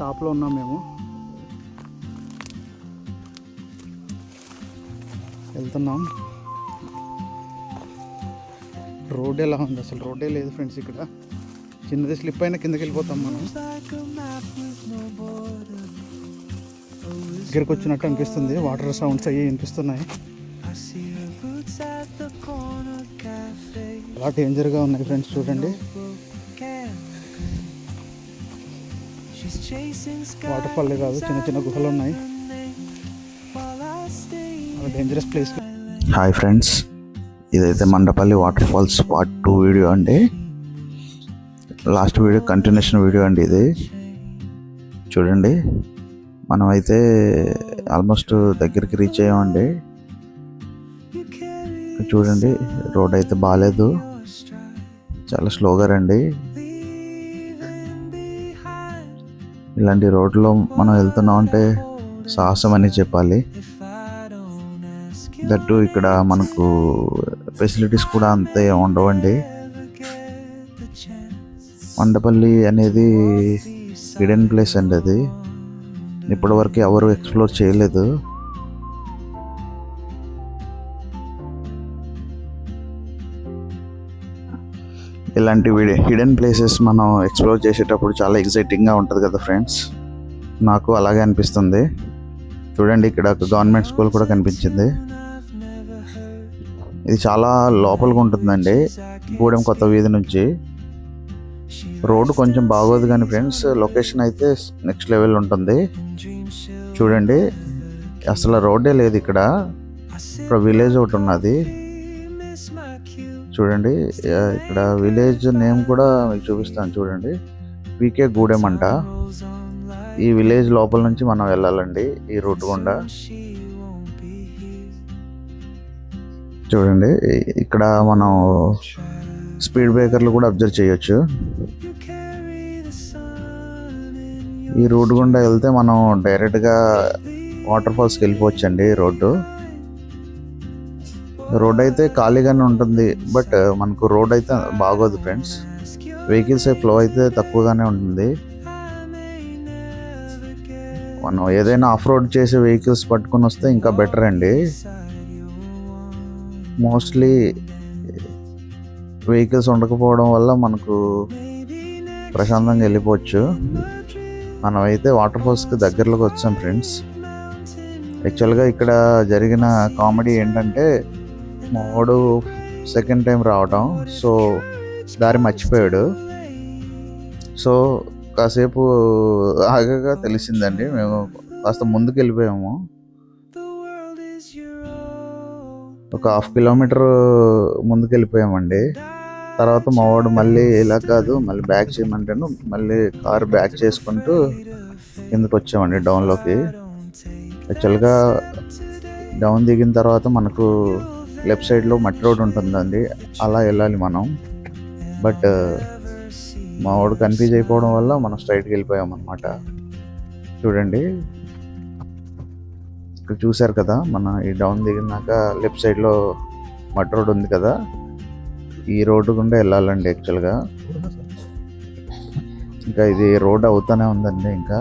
టాప్లో ఉన్నాం మేము. వెళ్తున్నాం. రోడ్ ఎలా ఉంది? అసలు రోడ్డే లేదు ఫ్రెండ్స్. ఇక్కడ చిన్నది స్లిప్ అయినా కిందకి వెళ్ళిపోతాం మనం. దగ్గరికి వచ్చినట్టు అనిపిస్తుంది. వాటర్ సౌండ్స్ అయ్యి వినిపిస్తున్నాయి. చాలా డేంజర్గా ఉన్నాయి ఫ్రెండ్స్. చూడండి, వాటర్ ఫాల్ కాదు, చిన్న చిన్న గుహలు ఉన్నాయి. Dangerous place. హాయ్ ఫ్రెండ్స్, ఇదైతే Mandapalli water falls part 2 video అండి. లాస్ట్ వీడియో కంటిన్యూషన్ వీడియో అండి ఇది. చూడండి, మనమైతే ఆల్మోస్ట్ దగ్గరికి రీచ్ అయ్యామండి. చూడండి, రోడ్ అయితే బాగాలేదు, చాలా స్లోగా రండి. ఇలాంటి రోడ్లో మనం వెళ్తున్నాం అంటే సాహసం అని చెప్పాలి. దట్టు ఇక్కడ మనకు ఫెసిలిటీస్ కూడా అంతే ఉండవండి. మండపల్లి అనేది హిడెన్ ప్లేస్ అండి. అది ఇప్పటివరకు ఎవరు ఎక్స్ప్లోర్ చేయలేదు. ఇలాంటి హిడెన్ ప్లేసెస్ మనం ఎక్స్ప్లోర్ చేసేటప్పుడు చాలా ఎక్సైటింగ్గా ఉంటుంది కదా ఫ్రెండ్స్. నాకు అలాగే అనిపిస్తుంది. చూడండి, ఇక్కడ ఒక గవర్నమెంట్ స్కూల్ కూడా కనిపించింది. ఇది చాలా లోపలిగా ఉంటుందండి, గూడెం కొత్త వీధి నుంచి. రోడ్డు కొంచెం బాగోదు కానీ ఫ్రెండ్స్, లొకేషన్ అయితే నెక్స్ట్ లెవెల్ ఉంటుంది. చూడండి, అసలు రోడ్డే లేదు ఇక్కడ. ఇక్కడ విలేజ్ ఒకటి ఉన్నది. చూడండి, ఇక్కడ విలేజ్ నేమ్ కూడా మీకు చూపిస్తాను. చూడండి, పీకే గూడెం అంట. ఈ విలేజ్ లోపల నుంచి మనం వెళ్ళాలండి ఈ రూట్ గుండా. చూడండి, ఇక్కడ మనం స్పీడ్ బ్రేకర్లు కూడా అబ్జర్వ్ చేయొచ్చు. ఈ రోడ్డు గుండా వెళ్తే మనం డైరెక్ట్గా వాటర్ ఫాల్స్కి వెళ్ళిపోవచ్చండి. రోడ్ అయితే ఖాళీగానే ఉంటుంది, బట్ మనకు రోడ్ అయితే బాగోదు ఫ్రెండ్స్. వెహికల్స్ ఫ్లో అయితే తక్కువగానే ఉంటుంది. మనం ఏదైనా ఆఫ్ రోడ్ చేసే వెహికల్స్ పట్టుకొని వస్తే ఇంకా బెటర్ అండి. మోస్ట్లీ వెహికల్స్ ఉండకపోవడం వల్ల మనకు ప్రశాంతంగా వెళ్ళిపోవచ్చు. మనమైతే వాటర్ ఫాల్స్కి దగ్గరలోకి వచ్చాం ఫ్రెండ్స్. యాక్చువల్గా ఇక్కడ జరిగిన కామెడీ ఏంటంటే, మా వాడు సెకండ్ టైం రావటం, సో దారి మర్చిపోయాడు. సో కాసేపు ఆగగా తెలిసిందండి, మేము కాస్త ముందుకు వెళ్ళిపోయాము. ఒక 1/2 కిలోమీటర్ ముందుకు వెళ్ళిపోయామండి. తర్వాత మా వాడు మళ్ళీ ఇలా కాదు, మళ్ళీ బ్యాక్ చేయమంటాను, మళ్ళీ కారు బ్యాక్ చేసుకుంటూ కిందకు వచ్చామండి డౌన్లోకి. యాక్చువల్గా డౌన్ దిగిన తర్వాత మనకు లెఫ్ట్ సైడ్లో మట్టి రోడ్ ఉంటుందండి, అలా వెళ్ళాలి మనం. బట్ మా వాడు కన్ఫ్యూజ్ అయిపోవడం వల్ల మనం స్ట్రైట్కి వెళ్ళిపోయాం అన్నమాట. చూడండి, ఇక్కడ చూశారు కదా, మన ఈ డౌన్ దిగినాక లెఫ్ట్ సైడ్లో మట్టి రోడ్ ఉంది కదా, ఈ రోడ్డు గుండా వెళ్ళాలండి యాక్చువల్గా. ఇంకా ఇది రోడ్ అవుతానే ఉందండి. ఇంకా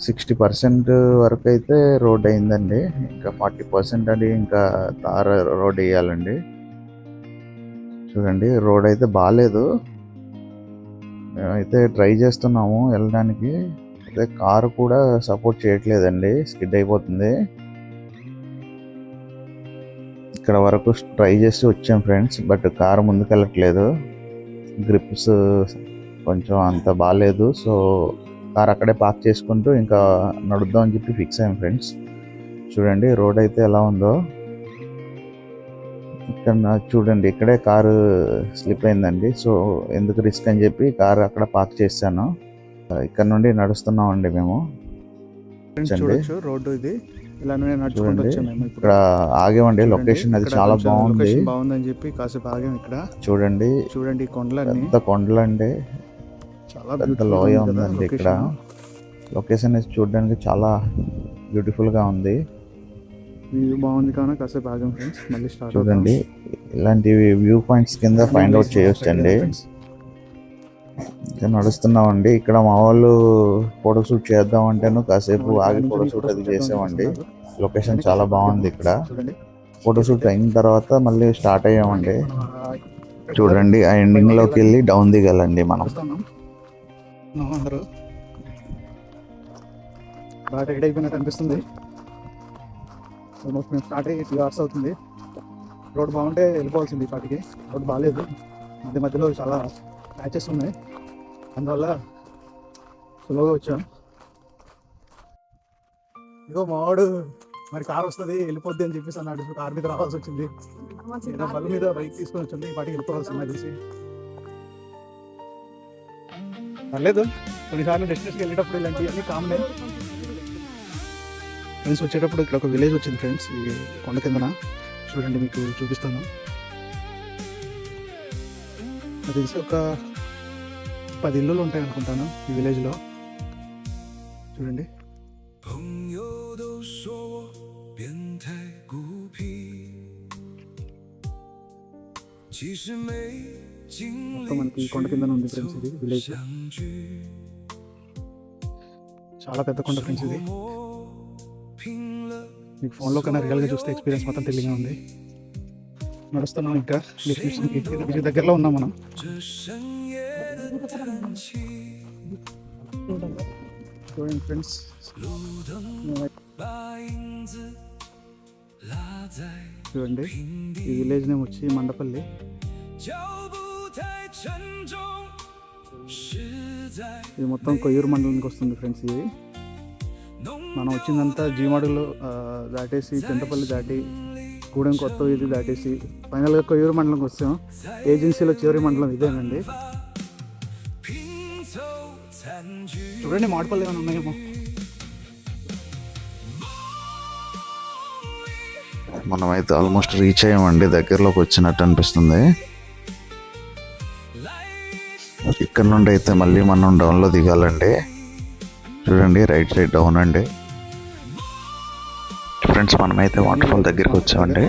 60% వరకు అయితే రోడ్ అయిందండి. ఇంకా 40% అది ఇంకా తార రోడ్ వేయాలండి. చూడండి, రోడ్ అయితే బాగాలేదు. మేమైతే ట్రై చేస్తున్నాము వెళ్ళడానికి. అయితే కారు కూడా సపోర్ట్ చేయట్లేదండి, స్కిడ్ అయిపోతుంది. ఇక్కడ వరకు ట్రై చేసి వచ్చాం ఫ్రెండ్స్, బట్ కారు ముందుకు వెళ్ళట్లేదు. గ్రిప్స్ కొంచెం అంత బాగాలేదు. సో కార్ అక్కడే పార్క్ చేసుకుంటూ ఇంకా నడుద్దాం అని చెప్పి ఫిక్స్ అయ్యాం ఫ్రెండ్స్. చూడండి, రోడ్ అయితే ఎలా ఉందో. ఇక్కడ చూడండి, ఇక్కడే కారు స్లిప్ అయిందండి. సో ఎందుకు రిస్క్ అని చెప్పి కారు అక్కడ పార్క్ చేశాను. ఇక్కడ నుండి నడుస్తున్నామండి మేము. రోడ్డు ఇది చూడండి, ఇక్కడ ఆగేమండి. లొకేషన్ అది చాలా బాగుందని చెప్పి కాసేపు ఆగాం ఇక్కడ. చూడండి, పెద్ద కొండలండి, చాలా పెద్ద లోయ ఉందండి ఇక్కడ. లొకేషన్ చూడడానికి చాలా బ్యూటిఫుల్ గా ఉంది. బాగుంది కానీ కాసేపు ఆగాం ఫ్రెండ్స్. మళ్ళీ స్టార్ట్. చూడండి, ఇలాంటి వ్యూ పాయింట్స్ కింద ఫైండ్ అవుట్ చేయొచ్చు అండి. ఇంకా నడుస్తున్నామండి. ఇక్కడ మా వాళ్ళు ఫోటోషూట్ చేద్దాం అంటేను కాసేపు ఆగి ఫోటోషూట్ అది చేసామండి. లొకేషన్ చాలా బాగుంది ఇక్కడ. చూడండి ఫోటోషూట్ అయిన తర్వాత మళ్ళీ స్టార్ట్ అయ్యామండి. మనం చూడండి ఆ ఎండింగ్ లోకి వెళ్ళి డౌన్ దిగాలండి మనం. అందరూ బాగా రెడీ అయిపోయినట్టు అనిపిస్తుంది. ఆల్మోస్ట్ మేము స్టార్ట్ అయ్యి 3 hours అవుతుంది. రోడ్ బాగుంటే వెళ్ళిపోవాల్సింది పాటికి. రోడ్ బాగాలేదు, మధ్య మధ్యలో చాలా ప్యాచెస్ ఉన్నాయి, అందువల్ల స్లోగా వచ్చాం. ఇగో మావాడు మరి కార్ వస్తుంది వెళ్ళిపోద్ది అని చెప్పేసి అన్నాడు. కార్ మీద రావాల్సి వచ్చింది. ఏదో బల్ల మీద బైక్ తీసుకొని వచ్చింది, ఈ పాటికి వెళ్ళిపోవాల్సింది తెలిసి. పర్లేదు, కొన్నిసార్లు డెస్టినేషన్కి వెళ్ళేటప్పుడు ఇలాంటివన్నీ కామనే. ఫ్రెండ్స్ వచ్చేటప్పుడు ఇక్కడ ఒక విలేజ్ వచ్చింది ఫ్రెండ్స్, ఈ కొండ కిందన. చూడండి మీకు చూపిస్తాను. నాకు తెలిసి ఒక 10 ఇల్లులు ఉంటాయి అనుకుంటాను ఈ విలేజ్లో. చూడండి మొత్తం మనకి ఈ కొండ కింద ఉంది ఫ్రెండ్స్. ఇది విలేజ్, చాలా పెద్ద కొండ ఫ్రెండ్స్. ఇది మీకు ఫోన్లో కన్నా రియల్గా చూస్తే ఎక్స్పీరియన్స్ మొత్తం తెలియగా ఉంది. నడుస్తున్నాం ఇంకా డెస్టినేషన్కి దగ్గరలో ఉన్నాం మనం. చూడండి ఫ్రెండ్స్, చూడండి ఈ విలేజ్ నేమ్ వచ్చి మండపల్లి. ఇది మొత్తం కొయ్యూరు మండలానికి వస్తుంది ఫ్రెండ్స్. ఇది మనం వచ్చిందంతా జీమాడులు దాటేసి చింతపల్లి దాటి గూడెం కొత్త ఇది దాటేసి ఫైనల్గా కొయ్యూరు మండలంకి వస్తాం. ఏజెన్సీలో చివరి మండలం ఇదేనండి. చూడండి మామిడిపల్లి ఏమైనా ఉన్నాయేమో. మనమైతే ఆల్మోస్ట్ రీచ్ అయ్యామండి, దగ్గరలోకి వచ్చినట్టు అనిపిస్తుంది. ఇక్కడ నుండి అయితే మళ్ళీ మనం డౌన్లో దిగాలండి. చూడండి రైట్ సైడ్ డౌన్ అండి. ఫ్రెండ్స్ మనమైతే వాటర్ ఫాల్ దగ్గరికి వచ్చామండి.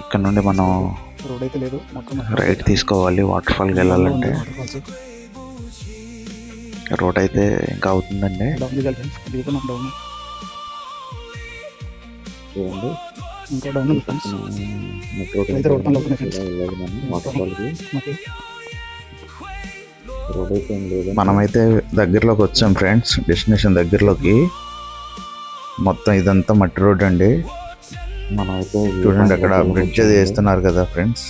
ఇక్కడ నుండి మనం రోడ్ అయితే లేదు, రైట్ తీసుకోవాలి వాటర్ ఫాల్కి వెళ్ళాలంటే. రోడ్ అయితే ఇంకా అవుతుందండి. చూడండి ఇంకా డౌన్ వాటర్ ఫాల్కి మనమైతే దగ్గరలోకి వచ్చాం ఫ్రెండ్స్, డెస్టినేషన్ దగ్గరలోకి. మొత్తం ఇదంతా మట్టి రోడ్ అండి. మనమైతే చూడండి అక్కడ బ్రిడ్జ్ అది వేస్తున్నారు కదా ఫ్రెండ్స్,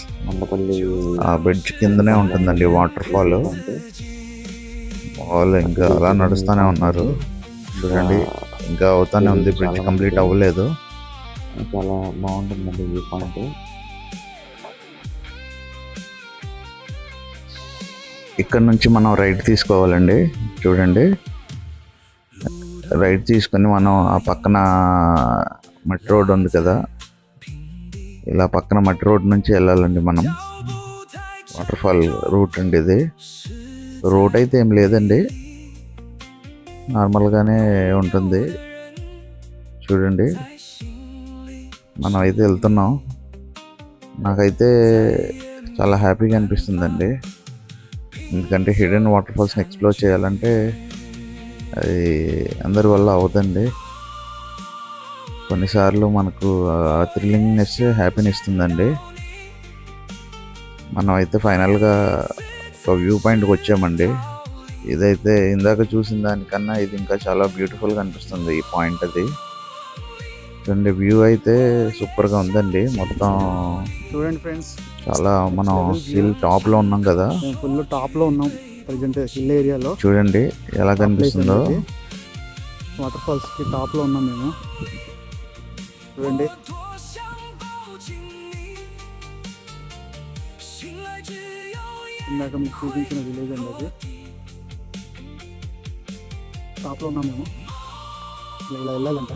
ఆ బ్రిడ్జ్ కిందనే ఉంటుందండి వాటర్ ఫాల్. వాళ్ళు ఇంకా అలా నడుస్తూనే ఉన్నారు. చూడండి ఇంకా అవుతానే ఉంది, బ్రిడ్జ్ కంప్లీట్ అవ్వలేదు. చాలా బాగుంటుందండి వ్యూ పాయింట్. ఇక్కడ నుంచి మనం రైట్ తీసుకోవాలండి. చూడండి రైట్ తీసుకొని మనం ఆ పక్కన మట్టి రోడ్ ఉంది కదా, ఇలా పక్కన మట్టి రోడ్ నుంచి వెళ్ళాలండి మనం. వాటర్ ఫాల్ రూట్ అండి ఇది. రోడ్ అయితే ఏం లేదండి, నార్మల్గానే ఉంటుంది. చూడండి మనం అయితే వెళ్తున్నాం. నాకైతే చాలా హ్యాపీగా అనిపిస్తుందండి, ఎందుకంటే హిడెన్ వాటర్ ఫాల్స్ని ఎక్స్ప్లోర్ చేయాలంటే అది అందరి వల్ల అవుతుంది. కొన్నిసార్లు మనకు ఆ థ్రిల్లింగ్నెస్ హ్యాపీని ఇస్తుందండి. మనం అయితే ఫైనల్గా ఒక వ్యూ పాయింట్కి వచ్చామండి. ఇదైతే ఇందాక చూసిన దానికన్నా ఇది ఇంకా చాలా బ్యూటిఫుల్గా అనిపిస్తుంది ఈ పాయింట్. అది చూడండి వ్యూ అయితే సూపర్గా ఉందండి. మొత్తం చూడండి ఫ్రెండ్స్, చాలా మనం హిల్ టాప్లో ఉన్నాం కదా, ఫుల్ టాప్లో ఉన్నాం ప్రజెంట్ హిల్ ఏరియాలో. చూడండి ఎలా కనిపిస్తుందో. వాటర్ ఫాల్స్కి టాప్లో ఉన్నాం మేము. చూడండి ఇందాక మీకు చూపించిన విలేజ్ అండి, అది టాప్లో ఉన్నాం మేము. ఇలా వెళ్ళాలంట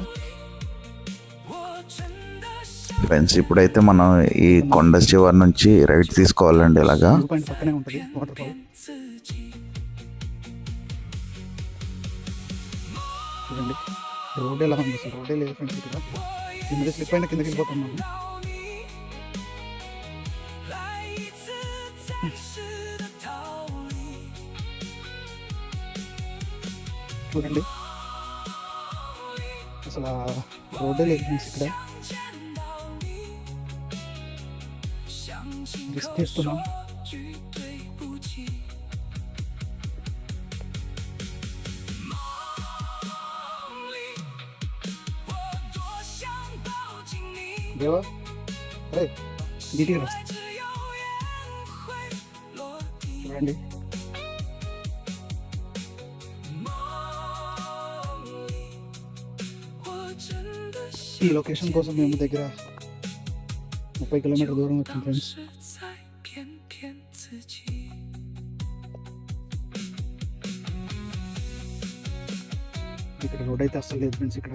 ఫ్రెండ్స్. ఇప్పుడైతే మనం ఈ కొండ చివరి నుంచి రైట్ తీసుకోవాలండి. ఇలాగా పక్కనే ఉంటుంది వాటర్ ఫాల్. చూడండి రోడ్ ఎలా ఉంది, అసలు రోడ్డే లేదు ఫ్రెండ్స్. ఇక్కడ కింద స్లిప్ అయినా కిందకి వెళ్ళిపోతున్నాము. చూడండి, అసలు రోడ్డే లేదు ఫ్రెండ్స్. ఇక్కడ రిస్క్ చేస్తున్నాం. దేవా అరే నీట్గా రా. చూడండి, ఈ లొకేషన్ కోసం మేము దగ్గర 30 కిలోమీటర్ దూరం వచ్చింది ఫ్రెండ్స్. ఇక్కడ రోడ్ అయితే అస్సలు లేదు ఫ్రెండ్స్. ఇక్కడ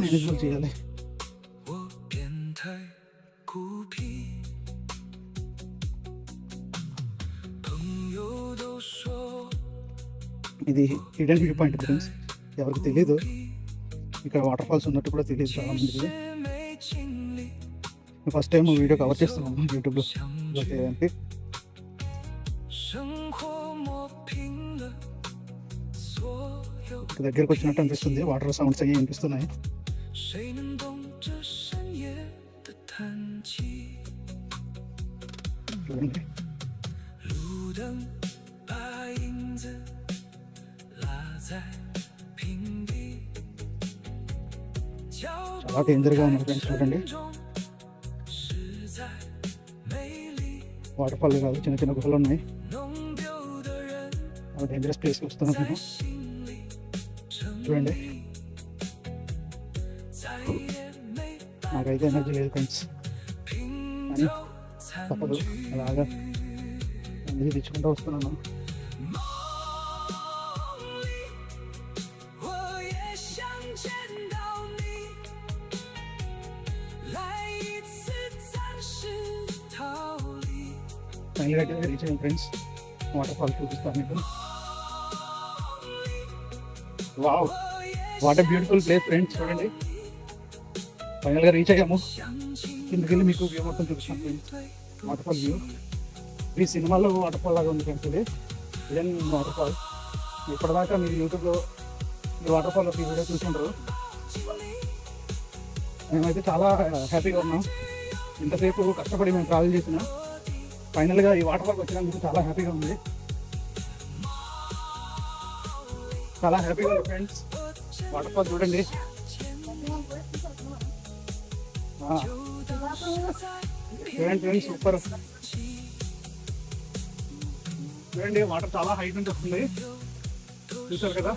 మేనేజ్మెంట్ చేయాలి. ఇది హిడెన్ వ్యూ పాయింట్ ఫ్రెండ్స్. ఎవరికి తెలీదు, ఇక్కడ వాటర్ ఫాల్స్ ఉన్నట్టు కూడా తెలియదు చాలా మందికి. ఫస్ట్ టైం వీడియో కవర్ చేస్తున్నాను యూట్యూబ్లో. అంటే దగ్గరకు వచ్చినట్టు అనిపిస్తుంది. వాటర్ సౌండ్స్ అవి అనిపిస్తున్నాయి. చూడండి, చాలా డేంజర్గా ఉంది ఫ్రెండ్స్. చూడండి, వాటర్ ఫాల్ కాదు, చిన్న చిన్న గుహలు ఉన్నాయి. డేంజరస్ ప్లేస్కి వస్తున్నాం మేము. చూడండి, నాకైతే ఎనర్జీ లేదు ఫ్రెండ్స్, కానీ తప్పదు, అలాగా ఎనర్జీ తెచ్చుకుంటూ వస్తున్నాను. ఫైనల్గా అయితే రీచ్ అయ్యాం ఫ్రెండ్స్. వాటర్ ఫాల్ చూపిస్తాను మీకు. Wow, what a beautiful place friends. చూడండి, ఫైనల్గా రీచ్ అయ్యాము. కిందకి వెళ్ళి మీకు వ్యూ మొత్తం చూపిస్తాను ఫ్రెండ్స్. వాటర్ ఫాల్ వ్యూ ఈ సినిమాలో వాటర్ ఫాల్ లాగా ఉంది ఫ్రెండ్స్. ఇది ఇదన్ వాటర్ ఫాల్. ఇప్పటిదాకా మీరు యూట్యూబ్లో ఈ వాటర్ ఫాల్ ఒక వీడియో చూసుకుంటారు. మేమైతే చాలా హ్యాపీగా ఉన్నాం. ఇంతసేపు కష్టపడి మేము ట్రావెల్ చేసిన ఫైనల్గా ఈ వాటర్ ఫాల్కి వచ్చినందుకు చాలా హ్యాపీగా ఉంది. చాలా హ్యాపీగా ఉంది ఫ్రెండ్స్. వాటర్ ఫాల్ చూడండి, చూడండి ఫ్రెండ్స్, సూపర్. చూడండి, వాటర్ చాలా హైట్ నుంచి వస్తుంది. చూసారు కదా,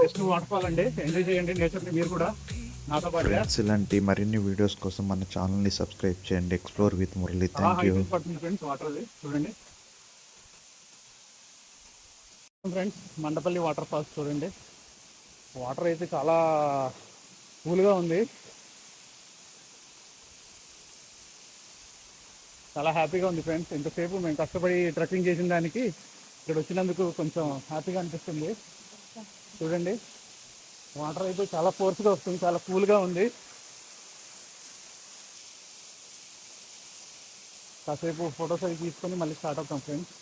బెస్ట్ వాటర్ ఫాల్ అండి. ఎంజాయ్ చేయండి నేచర్ని మీరు కూడా నాతో పాటు. ఫ్రెండ్స్, ఇలాంటి మరిన్ని వీడియోస్ కోసం మన ఛానల్ని సబ్స్క్రైబ్ చేయండి. Explore with Murali. Thank you. పడుతుంది ఫ్రెండ్స్ వాటర్. చూడండి ఫ్రెండ్స్, మండపల్లి వాటర్ ఫాల్స్ చూడండి. వాటర్ అయితే చాలా కూల్గా ఉంది. చాలా హ్యాపీగా ఉంది ఫ్రెండ్స్. ఇంతసేపు మేము కష్టపడి ట్రెక్కింగ్ చేసిన దానికి ఇక్కడ వచ్చినందుకు కొంచెం హ్యాపీగా అనిపిస్తుంది. చూడండి, వాటర్ అయితే చాలా ఫోర్స్గా వస్తుంది, చాలా కూల్గా ఉంది. కాసేపు ఫొటోస్ అవి తీసుకొని మళ్ళీ స్టార్ట్ అవుతాం ఫ్రెండ్స్.